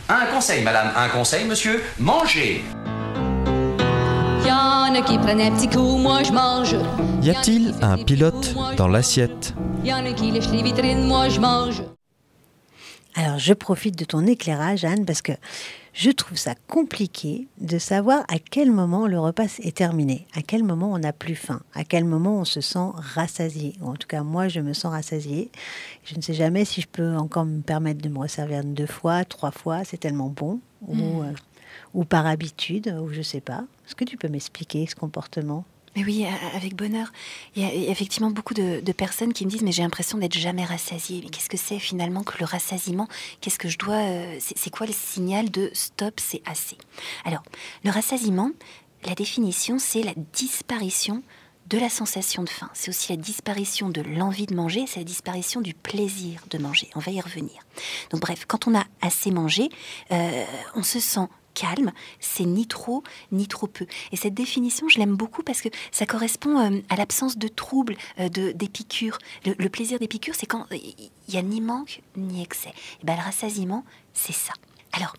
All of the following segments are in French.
Un conseil, madame, un conseil, monsieur, mangez. Y en a qui prennent un petit coup, moi je mange. Y a-t-il un pilote dans l'assiette? Y en a qui lèchent les vitrines, moi je mange. Alors, je profite de ton éclairage, Anne, parce que je trouve ça compliqué de savoir à quel moment le repas est terminé, à quel moment on n'a plus faim, à quel moment on se sent rassasié. Ou en tout cas, moi, je me sens rassasiée. Je ne sais jamais si je peux encore me permettre de me resservir 2 fois, 3 fois, c'est tellement bon, ou par habitude, ou je ne sais pas. Est-ce que tu peux m'expliquer ce comportement ? Mais oui, avec bonheur. Il y a effectivement beaucoup de personnes qui me disent « mais j'ai l'impression d'être jamais rassasiée ». Mais qu'est-ce que c'est finalement que le rassasiement? Qu'est-ce que je dois... c'est quoi le signal de « stop, c'est assez ». Alors, le rassasiement, la définition, c'est la disparition de la sensation de faim. C'est aussi la disparition de l'envie de manger, c'est la disparition du plaisir de manger. On va y revenir. Donc bref, quand on a assez mangé, on se sent calme, c'est ni trop peu. Et cette définition, je l'aime beaucoup parce que ça correspond à l'absence de trouble, des piqûres. Le plaisir des piqûres, c'est quand il n'y a ni manque ni excès. Et ben, le rassasiement, c'est ça. Alors,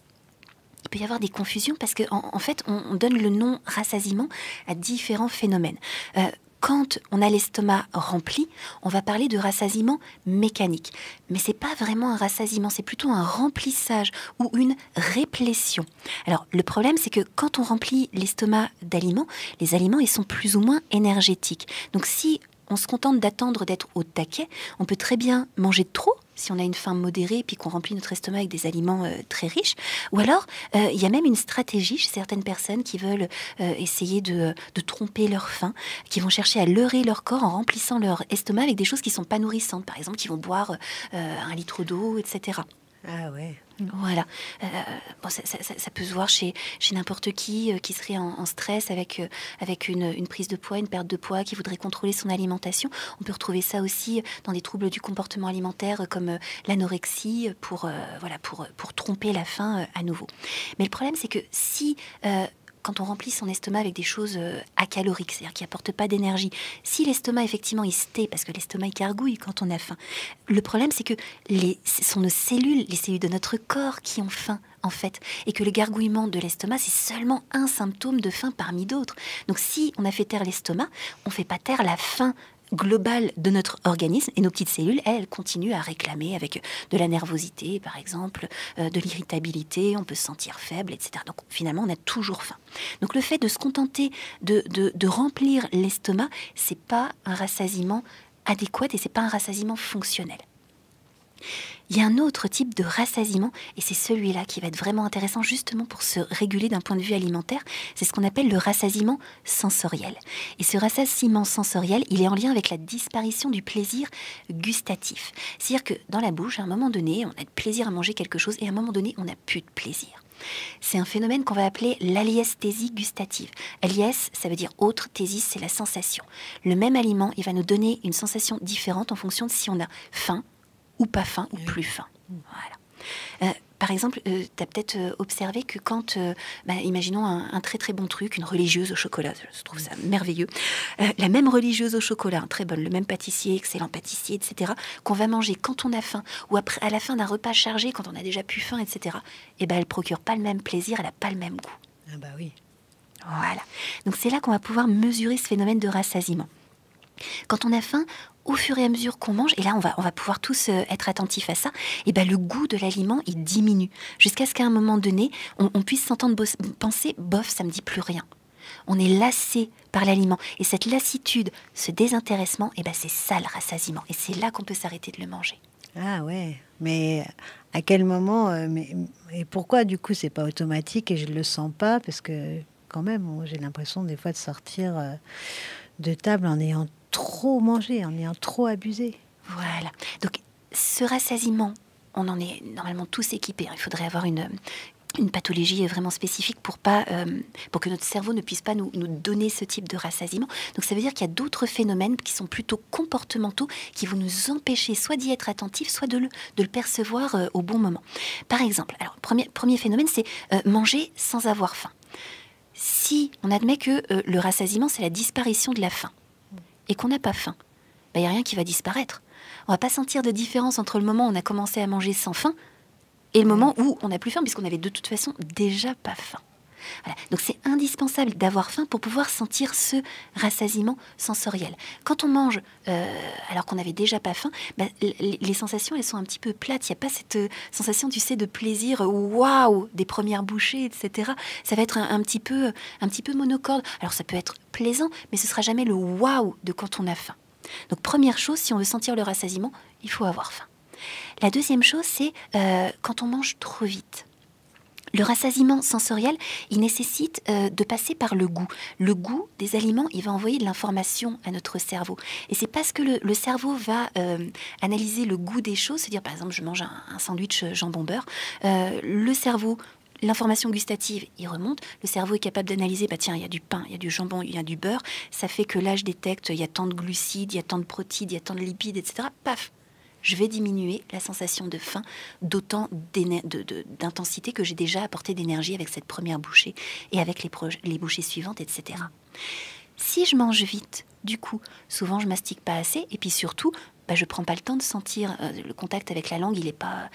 il peut y avoir des confusions parce qu'en fait, on donne le nom rassasiement à différents phénomènes. Quand on a l'estomac rempli, on va parler de rassasiement mécanique. Mais c'est pas vraiment un rassasiement, c'est plutôt un remplissage ou une réplétion. Alors, le problème, c'est que quand on remplit l'estomac d'aliments, les aliments, ils sont plus ou moins énergétiques. Donc, si on se contente d'attendre d'être au taquet, on peut très bien manger de trop, si on a une faim modérée, puis qu'on remplit notre estomac avec des aliments très riches. Ou alors, il y a même une stratégie chez certaines personnes qui veulent essayer de tromper leur faim, qui vont chercher à leurrer leur corps en remplissant leur estomac avec des choses qui ne sont pas nourrissantes. Par exemple, qui vont boire 1 litre d'eau, etc. Ah ouais. Voilà. Bon, ça peut se voir chez n'importe qui serait en stress avec une prise de poids, une perte de poids, qui voudrait contrôler son alimentation. On peut retrouver ça aussi dans des troubles du comportement alimentaire comme l'anorexie pour tromper la faim à nouveau. Mais le problème, c'est que si... quand on remplit son estomac avec des choses acaloriques, c'est-à-dire qui n'apportent pas d'énergie, si l'estomac, effectivement, il se tait, parce que l'estomac, il gargouille quand on a faim, le problème, c'est que ce sont nos cellules, les cellules de notre corps qui ont faim, en fait, et que le gargouillement de l'estomac, c'est seulement un symptôme de faim parmi d'autres. Donc, si on a fait taire l'estomac, on ne fait pas taire la faim globale de notre organisme, et nos petites cellules, elles continuent à réclamer avec de la nervosité, par exemple, de l'irritabilité, on peut se sentir faible, etc. Donc finalement, on a toujours faim. Donc le fait de se contenter de remplir l'estomac, c'est pas un rassasiement adéquat et c'est pas un rassasiement fonctionnel. Il y a un autre type de rassasiement, et c'est celui-là qui va être vraiment intéressant justement pour se réguler d'un point de vue alimentaire, c'est ce qu'on appelle le rassasiement sensoriel. Et ce rassasiement sensoriel, il est en lien avec la disparition du plaisir gustatif. C'est-à-dire que dans la bouche, à un moment donné, on a de plaisir à manger quelque chose, et à un moment donné, on n'a plus de plaisir. C'est un phénomène qu'on va appeler l'aliesthésie gustative. Aliès, ça veut dire autre, thésis, c'est la sensation. Le même aliment, il va nous donner une sensation différente en fonction de si on a faim, ou pas faim, ou plus faim. Voilà. Par exemple, tu as peut-être observé que quand, imaginons un très très bon truc, une religieuse au chocolat, je trouve ça merveilleux, la même religieuse au chocolat, très bonne, le même pâtissier, excellent pâtissier, etc., qu'on va manger quand on a faim, ou après, à la fin d'un repas chargé, quand on a déjà plus faim, etc., et elle ne procure pas le même plaisir, elle n'a pas le même goût. Ah bah oui. Voilà. Donc c'est là qu'on va pouvoir mesurer ce phénomène de rassasiement. Quand on a faim, au fur et à mesure qu'on mange, et là on va pouvoir tous être attentifs à ça, et le goût de l'aliment il diminue jusqu'à ce qu'à un moment donné on puisse s'entendre penser bof, ça me dit plus rien. On est lassé par l'aliment et cette lassitude, ce désintéressement, c'est ça le rassasiement et c'est là qu'on peut s'arrêter de le manger. Ah ouais, mais à quel moment et pourquoi du coup c'est pas automatique et je le sens pas parce que quand même j'ai l'impression des fois de sortir de table en ayant trop mangé, en ayant trop abusé. Voilà. Donc, ce rassasiement, on en est normalement tous équipés. Il faudrait avoir une pathologie vraiment spécifique pour que notre cerveau ne puisse pas nous donner ce type de rassasiement. Donc, ça veut dire qu'il y a d'autres phénomènes qui sont plutôt comportementaux, qui vont nous empêcher soit d'y être attentifs, soit de le percevoir au bon moment. Par exemple, alors, premier phénomène, c'est manger sans avoir faim. Si on admet que le rassasiement, c'est la disparition de la faim, et qu'on n'a pas faim, il n'y a rien qui va disparaître. On ne va pas sentir de différence entre le moment où on a commencé à manger sans faim et le moment où on n'a plus faim, puisqu'on avait de toute façon déjà pas faim. Voilà. Donc c'est indispensable d'avoir faim pour pouvoir sentir ce rassasiement sensoriel. Quand on mange alors qu'on n'avait déjà pas faim, les sensations elles sont un petit peu plates. Il n'y a pas cette sensation, tu sais, de plaisir, waouh, des premières bouchées, etc. Ça va être un petit peu monocorde. Alors ça peut être plaisant, mais ce sera jamais le waouh de quand on a faim. Donc première chose, si on veut sentir le rassasiement, il faut avoir faim. La deuxième chose, c'est quand on mange trop vite. Le rassasiement sensoriel, il nécessite de passer par le goût. Le goût des aliments, il va envoyer de l'information à notre cerveau. Et c'est parce que le cerveau va analyser le goût des choses, c'est-à-dire par exemple je mange un sandwich jambon-beurre, le cerveau, l'information gustative, il remonte, le cerveau est capable d'analyser, tiens, il y a du pain, il y a du jambon, il y a du beurre, ça fait que là je détecte, il y a tant de glucides, il y a tant de protéines, il y a tant de lipides, etc. Paf, je vais diminuer la sensation de faim d'autant d'intensité que j'ai déjà apporté d'énergie avec cette première bouchée et avec les bouchées suivantes, etc. Si je mange vite, du coup, souvent je mastique pas assez et puis surtout, je prends pas le temps de sentir le contact avec la langue, il est pas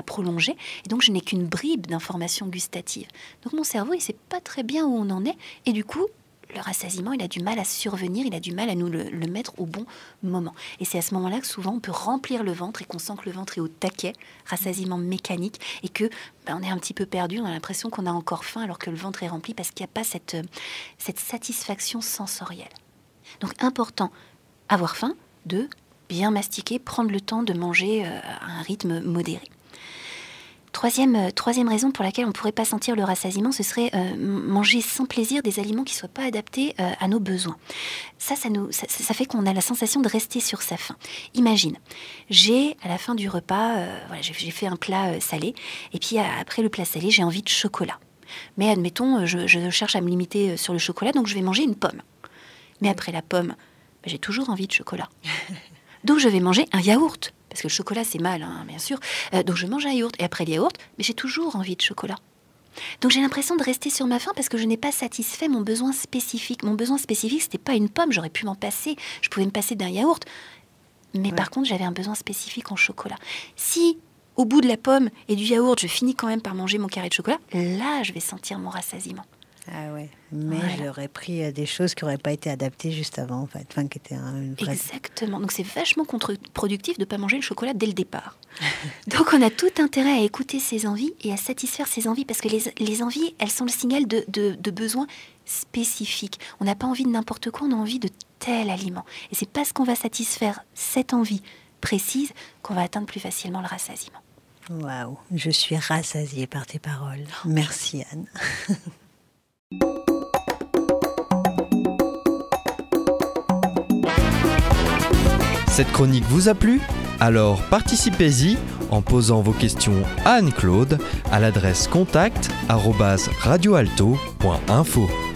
prolongé et donc je n'ai qu'une bribe d'informations gustatives. Donc mon cerveau, il sait pas très bien où on en est et du coup, le rassasiement, il a du mal à survenir, il a du mal à nous le mettre au bon moment. Et c'est à ce moment-là que souvent on peut remplir le ventre et qu'on sent que le ventre est au taquet, rassasiement mécanique, et que on est un petit peu perdu, on a l'impression qu'on a encore faim alors que le ventre est rempli parce qu'il n'y a pas cette satisfaction sensorielle. Donc important, avoir faim, 2, bien mastiquer, prendre le temps de manger à un rythme modéré. Troisième raison pour laquelle on ne pourrait pas sentir le rassasiement, ce serait manger sans plaisir des aliments qui ne soient pas adaptés à nos besoins. Ça fait qu'on a la sensation de rester sur sa faim. Imagine, à la fin du repas, j'ai fait un plat salé, et puis après le plat salé, j'ai envie de chocolat. Mais admettons, je cherche à me limiter sur le chocolat, donc je vais manger une pomme. Mais après la pomme, j'ai toujours envie de chocolat. Donc je vais manger un yaourt. Parce que le chocolat, c'est mal, bien sûr. Donc, je mange un yaourt. Et après le yaourt, mais j'ai toujours envie de chocolat. Donc, j'ai l'impression de rester sur ma faim parce que je n'ai pas satisfait mon besoin spécifique. Mon besoin spécifique, ce n'était pas une pomme. J'aurais pu m'en passer. Je pouvais me passer d'un yaourt. Mais par contre, j'avais un besoin spécifique en chocolat. Si, au bout de la pomme et du yaourt, je finis quand même par manger mon carré de chocolat, là, je vais sentir mon rassasiement. Ah ouais, mais j'aurais pris des choses qui n'auraient pas été adaptées juste avant, en fait. Qui étaient une vraie... Exactement. Donc c'est vachement contre-productif de ne pas manger le chocolat dès le départ. Donc on a tout intérêt à écouter ses envies et à satisfaire ses envies parce que les envies, elles sont le signal de besoins spécifiques. On n'a pas envie de n'importe quoi, on a envie de tel aliment. Et c'est parce qu'on va satisfaire cette envie précise qu'on va atteindre plus facilement le rassasiement. Waouh, je suis rassasiée par tes paroles. Merci Anne. Cette chronique vous a plu ? Alors participez-y en posant vos questions à Anne-Claude à l'adresse contact@radioalto.info.